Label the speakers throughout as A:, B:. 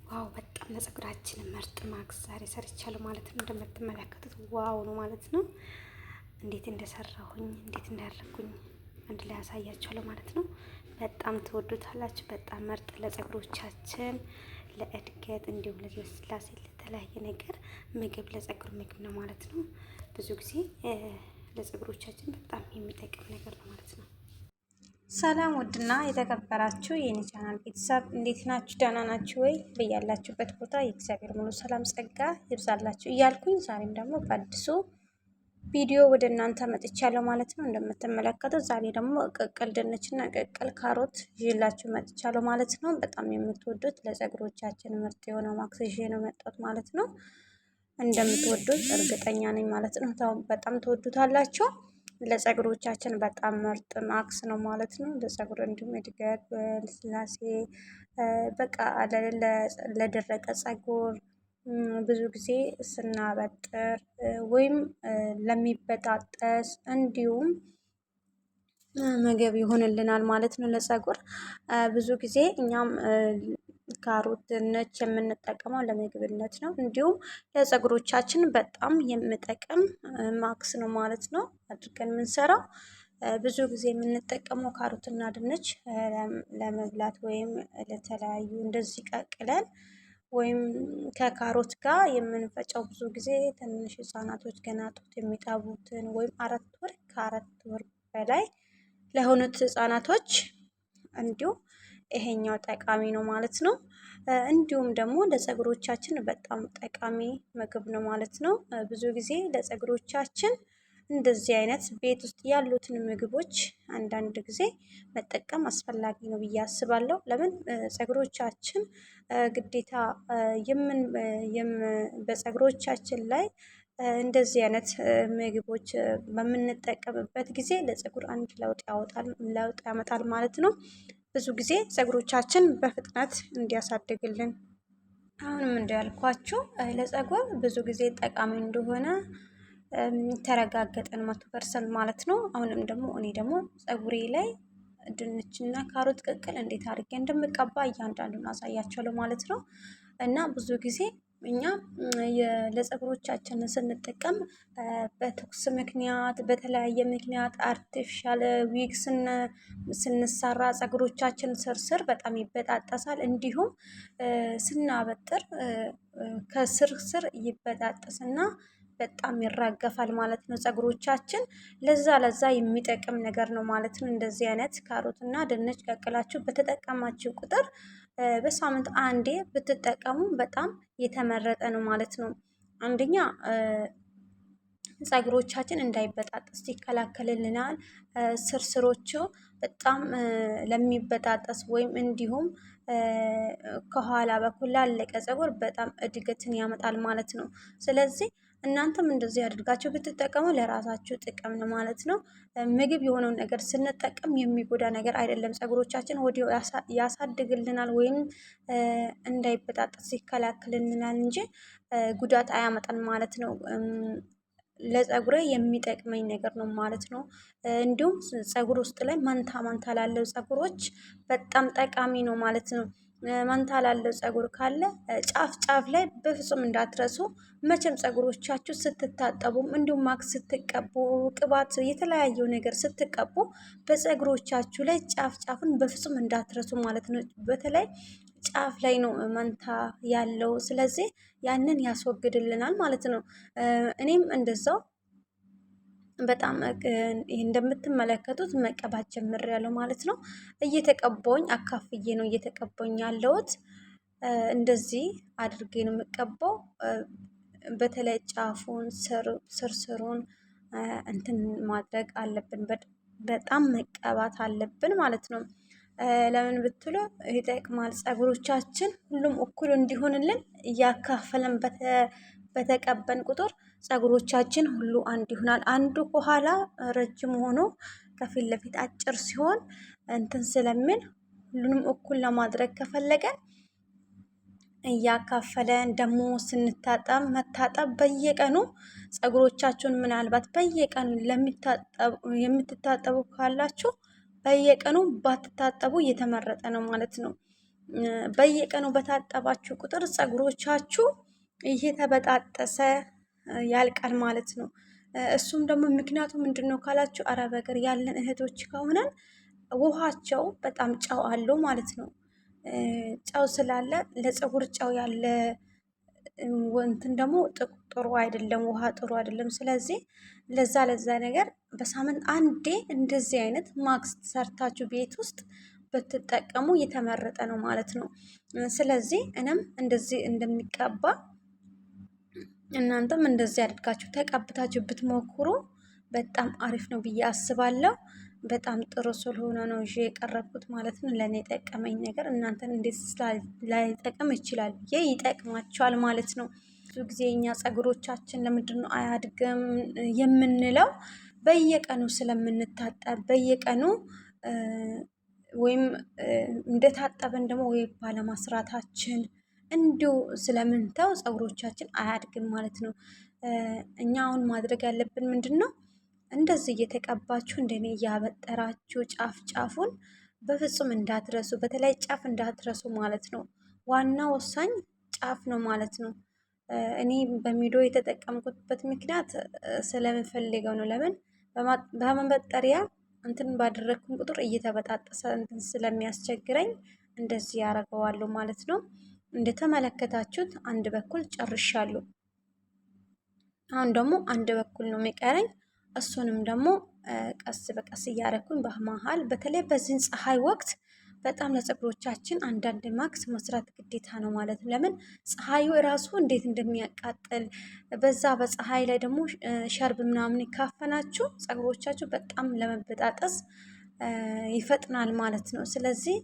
A: ዋው በጣም ለፀጉራችን ምርጥ ማስክ ዛሬ ሰርቻለሁ ማለት ነው። እንደምትመለከቱት ዋው ነው ማለት ነው። እንዴት እንደሰራሁኝ እንዴት እንዳደረኩኝ አንድ ላይ ያሳያችኋለሁ ማለት ነው። በጣም ትወዱታላችሁ። በጣም ምርጥ ለፀጉሮቻችን ለእድገት እንዲሁም ለስላሴ ለተለያየ ነገር ምግብ ለፀጉር ምግብ ነው ማለት ነው። ብዙ ጊዜ ለፀጉሮቻችን በጣም የሚጠቅም ነገር ነው ማለት ነው። ሰላም ውድና የተከበራችሁ የኔ ቻናል ቤተሰብ እንዴት ናችሁ? ደህና ናችሁ ወይ? በያላችሁበት ቦታ የእግዚአብሔር ሙሉ ሰላም ጸጋ ይብዛላችሁ እያልኩኝ ዛሬም ደግሞ በአዲሱ ቪዲዮ ወደ እናንተ መጥቻለሁ ማለት ነው። እንደምትመለከቱት ዛሬ ደግሞ ቅቅል ድንችና ቅቅል ካሮት ይዤላችሁ መጥቻለሁ ማለት ነው። በጣም የምትወዱት ለፀጉሮቻችን ምርጥ የሆነው ማክስ ይዤ ነው መጣሁት ማለት ነው። እንደምትወዱት እርግጠኛ ነኝ ማለት ነው። በጣም ትወዱታላችሁ። ለፀጉሮቻችን በጣም ምርጥ ማክስ ነው ማለት ነው። ለፀጉር እንዲሁም እድገት ለስላሴ በቃ ለደረቀ ፀጉር ብዙ ጊዜ ስናበጥር ወይም ለሚበጣጠስ እንዲሁም ምግብ ይሆንልናል ማለት ነው። ለፀጉር ብዙ ጊዜ እኛም ካሮት ድንች የምንጠቀመው ለምግብነት ነው። እንዲሁም ለፀጉሮቻችን በጣም የሚጠቅም ማክስ ነው ማለት ነው። አድርገን የምንሰራው ብዙ ጊዜ የምንጠቀመው ካሮትና ድንች ለመብላት ወይም ለተለያዩ እንደዚህ ቀቅለን ወይም ከካሮት ጋር የምንፈጨው ብዙ ጊዜ ትንሽ ህጻናቶች ገና ጡት የሚጠቡትን ወይም 4 ወር ከ4 ወር በላይ ለሆኑት ህጻናቶች እንዲሁ ይሄኛው ጠቃሚ ነው ማለት ነው። እንዲሁም ደግሞ ለፀጉሮቻችን በጣም ጠቃሚ ምግብ ነው ማለት ነው። ብዙ ጊዜ ለፀጉሮቻችን እንደዚህ አይነት ቤት ውስጥ ያሉትን ምግቦች አንዳንድ ጊዜ መጠቀም አስፈላጊ ነው ብዬ አስባለሁ። ለምን ፀጉሮቻችን ግዴታ በፀጉሮቻችን ላይ እንደዚህ አይነት ምግቦች በምንጠቀምበት ጊዜ ለፀጉር አንድ ለውጥ ያመጣል ማለት ነው። ብዙ ጊዜ ፀጉሮቻችን በፍጥነት እንዲያሳድግልን አሁንም እንዳልኳችሁ ለፀጉር ብዙ ጊዜ ጠቃሚ እንደሆነ ተረጋገጠን 100% ማለት ነው። አሁንም ደግሞ እኔ ደግሞ ፀጉሬ ላይ ድንችና ካሮት ቅቅል እንዴት አድርጌ እንደምቀባ እያንዳንዱን አሳያቸዋለሁ ማለት ነው። እና ብዙ ጊዜ እኛ ለፀጉሮቻችን ስንጠቀም በትኩስ ምክንያት በተለያየ ምክንያት አርቲፊሻል ዊግ ስንሰራ ፀጉሮቻችን ስር በጣም ይበጣጠሳል። እንዲሁም ስናበጥር ከስር ይበጣጠስና በጣም ይራገፋል ማለት ነው። ፀጉሮቻችን ለዛ የሚጠቅም ነገር ነው ማለት ነው። እንደዚህ አይነት ካሮትና ድንች ቀቅላችሁ በተጠቀማችሁ ቁጥር በሳምንት አንዴ ብትጠቀሙ በጣም የተመረጠ ነው ማለት ነው። አንደኛ ፀጉሮቻችን እንዳይበጣጠስ ይከላከልልናል። ስሮቹ በጣም ለሚበጣጠስ ወይም እንዲሁም ከኋላ በኩል ላለቀ ፀጉር በጣም እድገትን ያመጣል ማለት ነው። ስለዚህ እናንተም እንደዚህ አድርጋችሁ ብትጠቀሙ ለራሳችሁ ጥቅም ነው ማለት ነው። ምግብ የሆነውን ነገር ስንጠቀም የሚጎዳ ነገር አይደለም። ፀጉሮቻችን ወዲያው ያሳድግልናል ወይም እንዳይበጣጠስ ይከላከልልናል እንጂ ጉዳት አያመጣም ማለት ነው። ለፀጉሬ የሚጠቅመኝ ነገር ነው ማለት ነው። እንዲሁም ፀጉር ውስጥ ላይ መንታ ላለው ፀጉሮች በጣም ጠቃሚ ነው ማለት ነው። መንታ ላለው ፀጉር ካለ ጫፍ ላይ በፍጹም እንዳትረሱ። መቼም ፀጉሮቻችሁ ስትታጠቡም እንዲሁም ማክስ ስትቀቡ ቅባት የተለያየው ነገር ስትቀቡ በፀጉሮቻችሁ ላይ ጫፉን በፍጹም እንዳትረሱ ማለት ነው። በተለይ ጫፍ ላይ ነው መንታ ያለው። ስለዚህ ያንን ያስወግድልናል ማለት ነው። እኔም እንደዛው በጣም እንደምትመለከቱት መቀባት ጀምሬያለሁ ማለት ነው። እየተቀባሁኝ አካፍዬ ነው እየተቀባሁኝ ያለሁት። እንደዚህ አድርጌ ነው የምቀባው። በተለይ ጫፉን ስሩን እንትን ማድረግ አለብን። በጣም መቀባት አለብን ማለት ነው። ለምን ብትሉ ይጠቅማል። ፀጉሮቻችን ሁሉም እኩል እንዲሆንልን እያካፈለን በተቀበን ቁጥር ፀጉሮቻችን ሁሉ አንድ ይሆናል። አንዱ ከኋላ ረጅም ሆኖ ከፊት ለፊት አጭር ሲሆን እንትን ስለምን ሁሉንም እኩል ለማድረግ ከፈለገን እያካፈለን ደግሞ ስንታጠብ መታጠብ በየቀኑ ፀጉሮቻችሁን ምናልባት በየቀኑ የምትታጠቡ ካላችሁ በየቀኑ ባትታጠቡ እየተመረጠ ነው ማለት ነው። በየቀኑ በታጠባችሁ ቁጥር ፀጉሮቻችሁ እየተበጣጠሰ ያልቃል ማለት ነው። እሱም ደግሞ ምክንያቱ ምንድን ነው ካላችሁ አረብ ሀገር ያለን እህቶች ከሆነን ውሃቸው በጣም ጨው አለው ማለት ነው። ጨው ስላለ ለፀጉር ጨው ያለ እንትን ደግሞ ጥሩ አይደለም፣ ውሃ ጥሩ አይደለም። ስለዚህ ለዛ ነገር በሳምንት አንዴ እንደዚህ አይነት ማክስ ሰርታችሁ ቤት ውስጥ ብትጠቀሙ የተመረጠ ነው ማለት ነው። ስለዚህ እኔም እንደዚህ እንደሚቀባ እናንተም እንደዚህ አድርጋችሁ ተቀብታችሁ ብትሞክሩ በጣም አሪፍ ነው ብዬ አስባለሁ። በጣም ጥሩ ስለሆነ ነው ይዤ የቀረብኩት ማለት ነው። ለእኔ የጠቀመኝ ነገር እናንተን እንዴት ላይጠቅም ይችላል ብዬ ይጠቅማቸዋል ማለት ነው። ብዙ ጊዜ እኛ ፀጉሮቻችን ለምንድን ነው አያድግም የምንለው? በየቀኑ ስለምንታጠብ በየቀኑ ወይም እንደታጠበን ደግሞ ወይ ባለማስራታችን እንዲሁ ስለምንተው ፀጉሮቻችን አያድግም ማለት ነው። እኛ አሁን ማድረግ ያለብን ምንድን ነው? እንደዚህ እየተቀባችሁ እንደኔ እያበጠራችሁ ጫፍ ጫፉን በፍጹም እንዳትረሱ፣ በተለይ ጫፍ እንዳትረሱ ማለት ነው። ዋና ወሳኝ ጫፍ ነው ማለት ነው። እኔ በሚዲዮ የተጠቀምኩበት ምክንያት ስለምፈልገው ነው። ለምን በመበጠሪያ እንትን ባደረግኩን ቁጥር እየተበጣጠሰ እንትን ስለሚያስቸግረኝ እንደዚህ ያደርገዋለሁ ማለት ነው። እንደተመለከታችሁት አንድ በኩል ጨርሻለሁ። አሁን ደግሞ አንድ በኩል ነው የሚቀረኝ። እሱንም ደግሞ ቀስ በቀስ እያደረኩኝ በመሀል በተለይ በዚህን ፀሐይ ወቅት በጣም ለፀጉሮቻችን አንዳንድ ማክስ መስራት ግዴታ ነው ማለት ነው። ለምን ፀሐዩ እራሱ እንዴት እንደሚያቃጥል በዛ በፀሐይ ላይ ደግሞ ሸርብ ምናምን ካፈናችሁ ፀጉሮቻችሁ በጣም ለመበጣጠስ ይፈጥናል ማለት ነው። ስለዚህ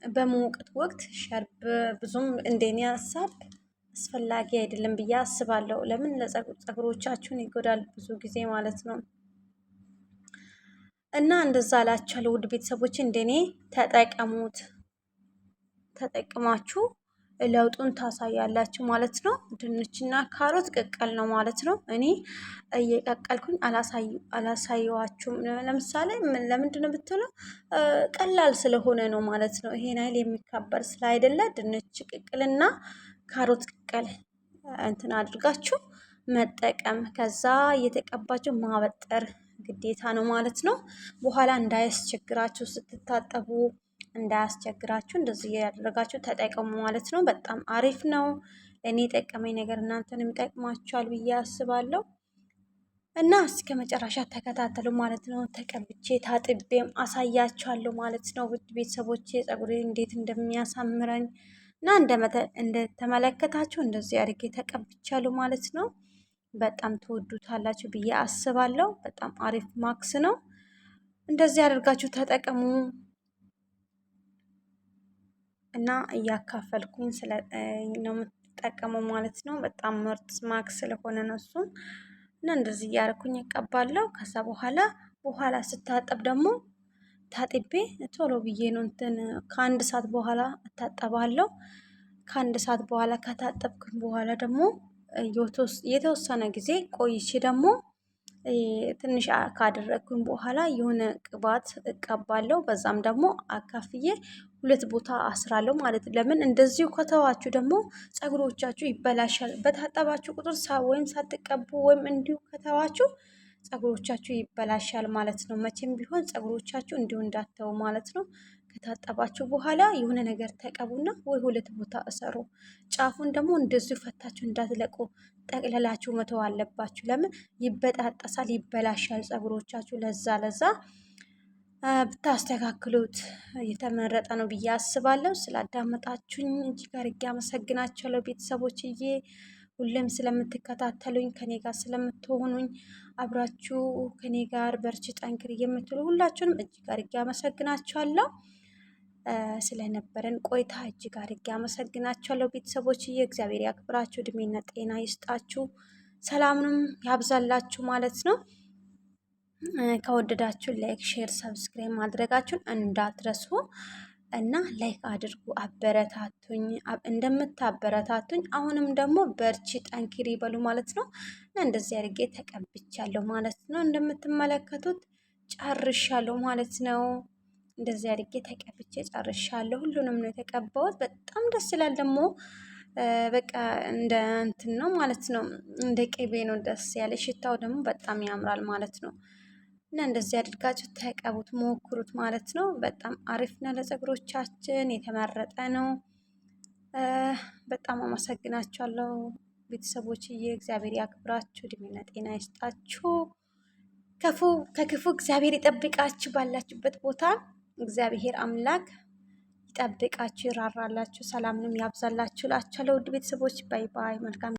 A: በመውቀት ወቅት ሸርብ ብዙም እንደኔ ሀሳብ አስፈላጊ አይደለም ብዬ አስባለሁ። ለምን ለፀጉሮቻችሁን ይጎዳል ብዙ ጊዜ ማለት ነው። እና እንደዛ አላችኋለሁ ውድ ቤተሰቦች፣ እንደኔ ተጠቀሙት፣ ተጠቅማችሁ ለውጡን ታሳያላችሁ ማለት ነው። ድንችና ካሮት ቅቅል ነው ማለት ነው። እኔ እየቀቀልኩኝ አላሳየዋችሁም። ለምሳሌ ለምንድን ነው ብትለው ቀላል ስለሆነ ነው ማለት ነው። ይሄን ያህል የሚካበር ስላይደለ ድንች ቅቅልና ካሮት ቅቅል እንትን አድርጋችሁ መጠቀም፣ ከዛ እየተቀባችሁ ማበጠር ግዴታ ነው ማለት ነው። በኋላ እንዳያስቸግራችሁ ስትታጠቡ እንዳያስቸግራችሁ እንደዚህ እያደረጋችሁ ተጠቀሙ ማለት ነው። በጣም አሪፍ ነው። ለእኔ የጠቀመኝ ነገር እናንተንም ይጠቅማችኋል ብዬ አስባለሁ። እና እስከ መጨረሻ ተከታተሉ ማለት ነው። ተቀብቼ ታጥቤም አሳያችኋለሁ ማለት ነው። ውድ ቤተሰቦቼ ፀጉሬ እንዴት እንደሚያሳምረኝ እና እንደተመለከታችሁ እንደዚህ አድርጌ ተቀብቻለሁ ማለት ነው። በጣም ትወዱታላችሁ ብዬ አስባለሁ። በጣም አሪፍ ማክስ ነው። እንደዚህ አድርጋችሁ ተጠቀሙ እና እያካፈልኩኝ ነው የምትጠቀመው ማለት ነው። በጣም ምርጥ ማክስ ስለሆነ ነው እሱም እና እንደዚህ እያደረኩኝ እቀባለሁ። ከዛ በኋላ ስታጠብ ደግሞ ታጥቤ ቶሎ ብዬ ነው እንትን ከአንድ ሰዓት በኋላ እታጠባለሁ። ከአንድ ሰዓት በኋላ ከታጠብኩኝ በኋላ ደግሞ የተወሰነ ጊዜ ቆይቼ ደግሞ ትንሽ ካደረግኩኝ በኋላ የሆነ ቅባት እቀባለሁ። በዛም ደግሞ አካፍዬ 2 ቦታ አስራለሁ ማለት ነው። ለምን እንደዚሁ ከተዋችሁ ደግሞ ፀጉሮቻችሁ ይበላሻል። በታጠባችሁ ቁጥር ወይም ሳትቀቡ ወይም እንዲሁ ከተዋችሁ ፀጉሮቻችሁ ይበላሻል ማለት ነው። መቼም ቢሆን ፀጉሮቻችሁ እንዲሁ እንዳተው ማለት ነው። ከታጠባችሁ በኋላ የሆነ ነገር ተቀቡና ወይ 2 ቦታ እሰሩ። ጫፉን ደግሞ እንደዚሁ ፈታችሁ እንዳትለቁ ጠቅለላችሁ መተው አለባችሁ። ለምን ይበጣጠሳል፣ ይበላሻል ፀጉሮቻችሁ። ለዛ ብታስተካክሉት የተመረጠ ነው ብዬ አስባለሁ። ስላዳመጣችሁኝ እጅግ አድርጌ አመሰግናችኋለሁ ቤተሰቦችዬ። ሁሌም ስለምትከታተሉኝ ከኔ ጋር ስለምትሆኑኝ አብራችሁ ከኔ ጋር በርቺ ጠንክሪ የምትሉ ሁላችሁንም እጅግ አድርጌ አመሰግናችኋለሁ። ስለነበረን ቆይታ እጅግ አድርጌ አመሰግናችኋለሁ ቤተሰቦችዬ። እግዚአብሔር ያክብራችሁ፣ እድሜና ጤና ይስጣችሁ፣ ሰላምንም ያብዛላችሁ ማለት ነው። ከወደዳችሁ ላይክ፣ ሼር፣ ሰብስክራይብ ማድረጋችሁን እንዳትረሱ እና ላይክ አድርጉ፣ አበረታቱኝ። እንደምታበረታቱኝ አሁንም ደግሞ በርቺ ጠንክሪ በሉ ማለት ነው። እና እንደዚህ አድርጌ ተቀብቻለሁ ማለት ነው። እንደምትመለከቱት ጨርሻለሁ ማለት ነው። እንደዚህ አድርጌ ተቀብቼ ጨርሻለሁ። ሁሉንም ነው የተቀባሁት። በጣም ደስ ይላል ደግሞ በቃ እንደ እንትን ነው ማለት ነው። እንደ ቅቤ ነው ደስ ያለ። ሽታው ደግሞ በጣም ያምራል ማለት ነው። እና እንደዚህ አድርጋችሁ ተቀቡት፣ ሞክሩት ማለት ነው። በጣም አሪፍ ነው። ለፀጉሮቻችን የተመረጠ ነው። በጣም አመሰግናችኋለሁ ቤተሰቦችዬ። እግዚአብሔር ያክብራችሁ፣ እድሜና ጤና ይስጣችሁ። ከክፉ እግዚአብሔር ይጠብቃችሁ። ባላችሁበት ቦታ እግዚአብሔር አምላክ ይጠብቃችሁ፣ ይራራላችሁ፣ ሰላምንም ያብዛላችሁ እላችኋለሁ ውድ ቤተሰቦች። ባይ ባይ። መልካም